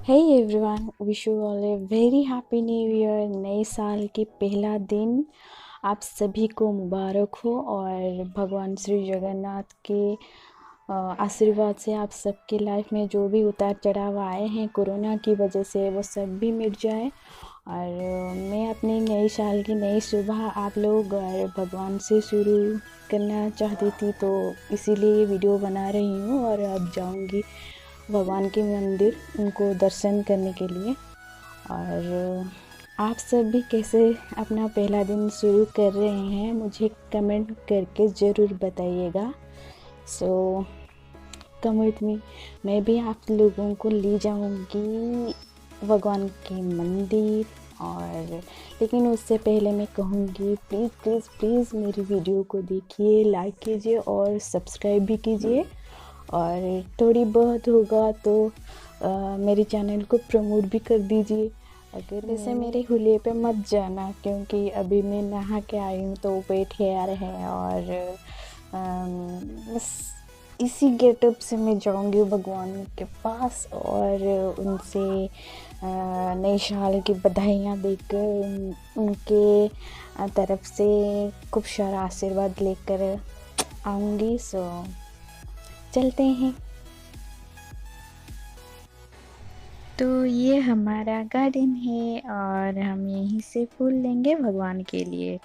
Hey everyone, wish you all a very happy new year. नए साल के पहला दिन आप सभी को मुबारक हो और भगवान श्री जगन्नाथ के आशीर्वाद से आप सबके लाइफ में जो भी उतार चढ़ाव आए हैं कोरोना की वजह से वो सब भी मिट जाए। और मैं अपनी नए साल की नई सुबह आप लोग और भगवान से शुरू करना चाहती थी, तो इसीलिए ये वीडियो बना रही हूँ। और अब जाऊँगी भगवान के मंदिर उनको दर्शन करने के लिए। और आप सब भी कैसे अपना पहला दिन शुरू कर रहे हैं मुझे कमेंट करके ज़रूर बताइएगा। सो कम विथ मी, मैं भी आप लोगों को ले जाऊंगी भगवान के मंदिर। और लेकिन उससे पहले मैं कहूँगी प्लीज़ प्लीज़ प्लीज़ मेरी वीडियो को देखिए, लाइक कीजिए और सब्सक्राइब भी कीजिए। और थोड़ी बहुत होगा तो मेरे चैनल को प्रमोट भी कर दीजिए। अगर वैसे मेरे हुलिये पे मत जाना, क्योंकि अभी मैं नहा के आई हूँ तो वेट हेयर है। और बस इसी गेटअप से मैं जाऊंगी भगवान के पास और उनसे नए साल की बधाइयाँ देकर उनके तरफ से खूब सारा आशीर्वाद लेकर आऊँगी। सो चलते हैं। तो ये हमारा गार्डन है और हम यहीं से फूल लेंगे भगवान के लिए।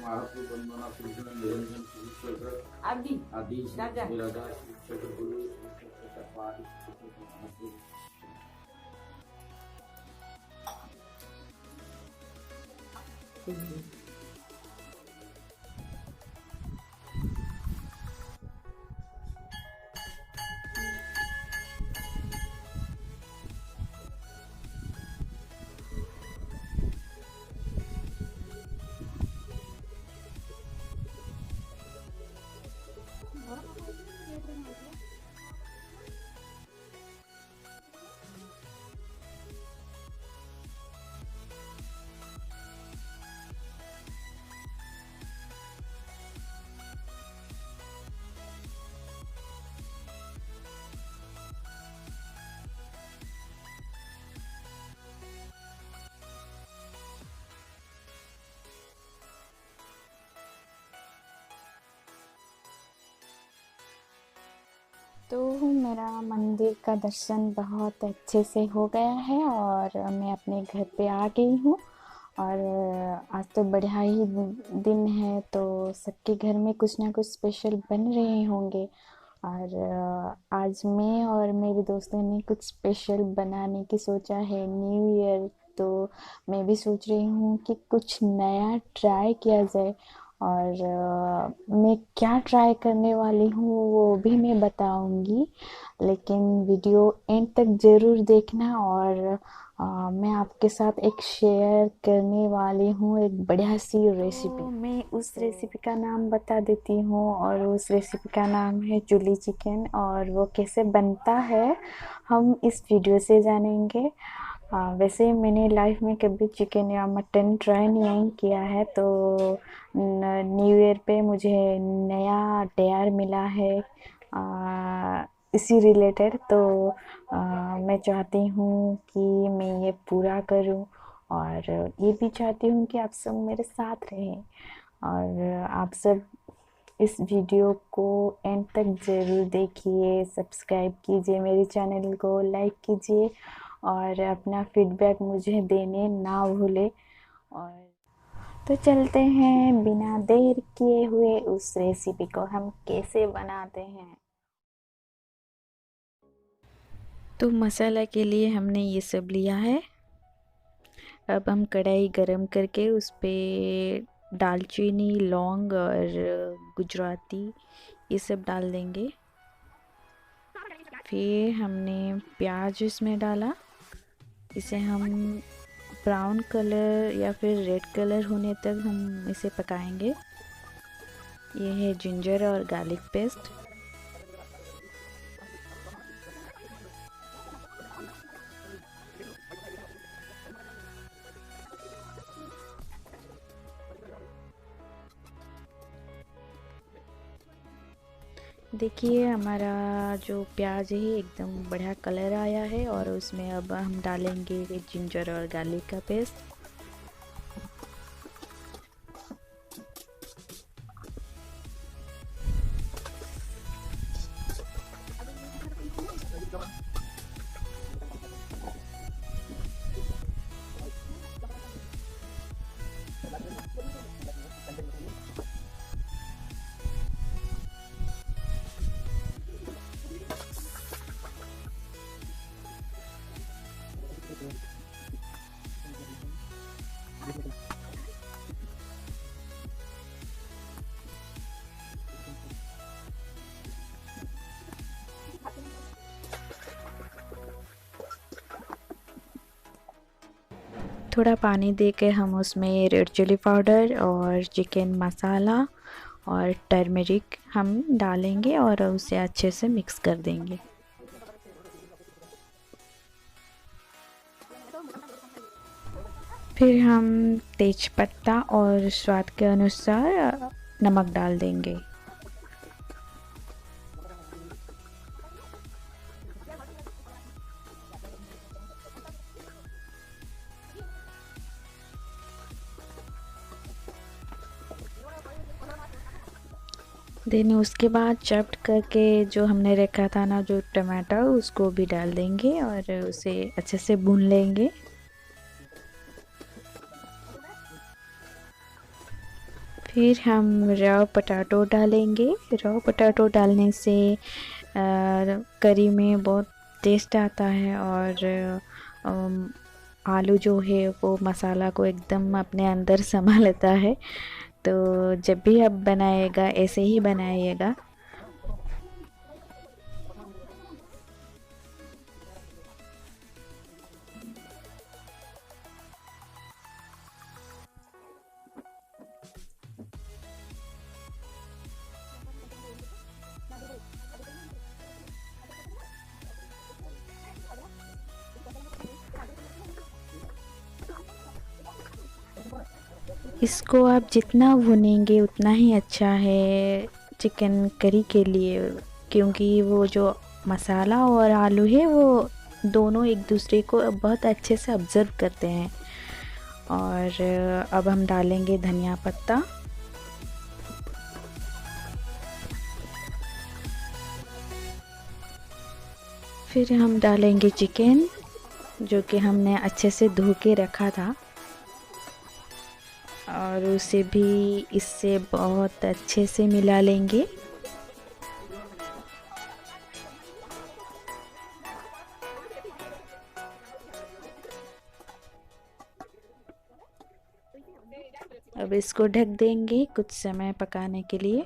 महाराष्ट्र बंधना कृष्ण निरंजन आदि आदि राजा गुरु तो मेरा मंदिर का दर्शन बहुत अच्छे से हो गया है और मैं अपने घर पे आ गई हूँ। और आज तो बढ़िया ही दिन है, तो सबके घर में कुछ ना कुछ स्पेशल बन रहे होंगे। और आज मैं और मेरे दोस्तों ने कुछ स्पेशल बनाने की सोचा है, न्यू ईयर। तो मैं भी सोच रही हूँ कि कुछ नया ट्राई किया जाए। और मैं क्या ट्राई करने वाली हूँ वो भी मैं बताऊंगी, लेकिन वीडियो एंड तक ज़रूर देखना। और मैं आपके साथ एक शेयर करने वाली हूँ एक बढ़िया सी रेसिपी। तो मैं उस रेसिपी का नाम बता देती हूँ, और उस रेसिपी का नाम है चिली चिकन। और वो कैसे बनता है हम इस वीडियो से जानेंगे। वैसे मैंने लाइफ में कभी चिकन या मटन ट्राई नहीं किया है, तो न्यू ईयर पे मुझे नया डेयर मिला है इसी रिलेटेड। तो मैं चाहती हूँ कि मैं ये पूरा करूँ, और ये भी चाहती हूँ कि आप सब मेरे साथ रहें। और आप सब इस वीडियो को एंड तक ज़रूर देखिए, सब्सक्राइब कीजिए मेरे चैनल को, लाइक कीजिए और अपना फीडबैक मुझे देने ना भूले। और तो चलते हैं बिना देर किए हुए उस रेसिपी को हम कैसे बनाते हैं। तो मसाला के लिए हमने ये सब लिया है। अब हम कढ़ाई गरम करके उस पे दालचीनी, लौंग और गुजराती ये सब डाल देंगे। फिर हमने प्याज इसमें डाला, इसे हम ब्राउन कलर या फिर रेड कलर होने तक हम इसे पकाएंगे। ये है जिंजर और गार्लिक पेस्ट। देखिए हमारा जो प्याज है एकदम बढ़िया कलर आया है, और उसमें अब हम डालेंगे जिंजर और गार्लिक का पेस्ट। थोड़ा पानी दे के हम उसमें रेड चिली पाउडर और चिकन मसाला और टर्मरिक हम डालेंगे और उसे अच्छे से मिक्स कर देंगे। फिर हम तेज पत्ता और स्वाद के अनुसार नमक डाल देंगे। देन उसके बाद चॉप्ड करके जो हमने रखा था ना जो टमाटर, उसको भी डाल देंगे और उसे अच्छे से भून लेंगे। फिर हम रॉ पोटैटो डालेंगे। रॉ पोटैटो डालने से करी में बहुत टेस्ट आता है, और आलू जो है वो मसाला को एकदम अपने अंदर समा लेता है। तो जब भी आप बनाइएगा ऐसे ही बनाइएगा। इसको आप जितना भुनेंगे उतना ही अच्छा है चिकन करी के लिए, क्योंकि वो जो मसाला और आलू है वो दोनों एक दूसरे को बहुत अच्छे से ऑब्ज़र्व करते हैं। और अब हम डालेंगे धनिया पत्ता। फिर हम डालेंगे चिकन, जो कि हमने अच्छे से धो के रखा था, और उसे भी इससे बहुत अच्छे से मिला लेंगे। अब इसको ढक देंगे कुछ समय पकाने के लिए।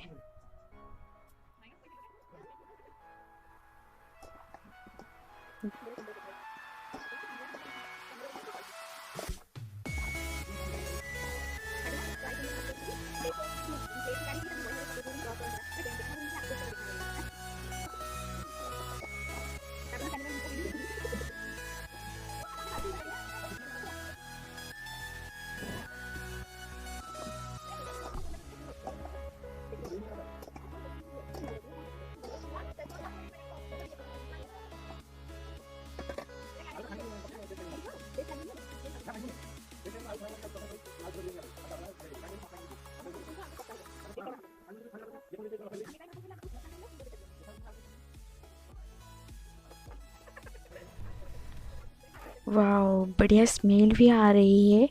वाह, बढ़िया स्मेल भी आ रही है।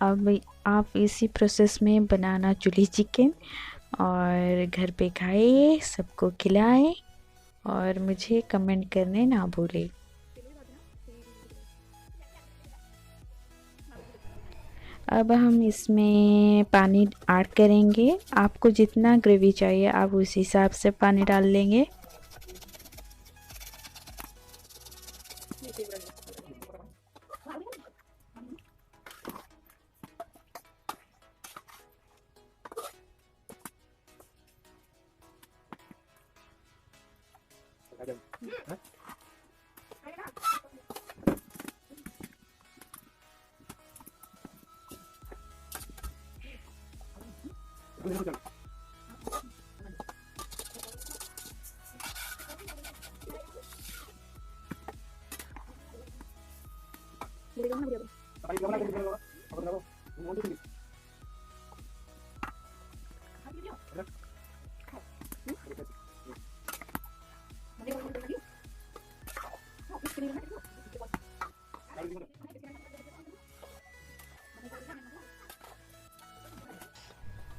अब आप इसी प्रोसेस में बनाना चिली चिकन और घर पे खाइए, सबको खिलाएं और मुझे कमेंट करने ना भूलें। अब हम इसमें पानी ऐड करेंगे। आपको जितना ग्रेवी चाहिए आप उस हिसाब से पानी डाल लेंगे।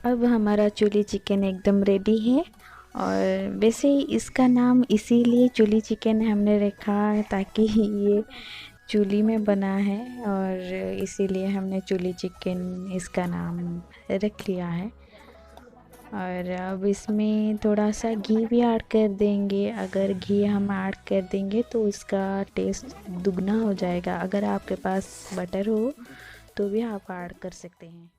अब हमारा चिली चिकन एकदम रेडी है। और वैसे इसका नाम इसीलिए चिली चिकन हमने रखा है ताकि ये चूल्ही में बना है, और इसीलिए हमने चिली चिकन इसका नाम रख लिया है। और अब इसमें थोड़ा सा घी भी ऐड कर देंगे। अगर घी हम ऐड कर देंगे तो इसका टेस्ट दुगना हो जाएगा। अगर आपके पास बटर हो तो भी आप ऐड कर सकते हैं।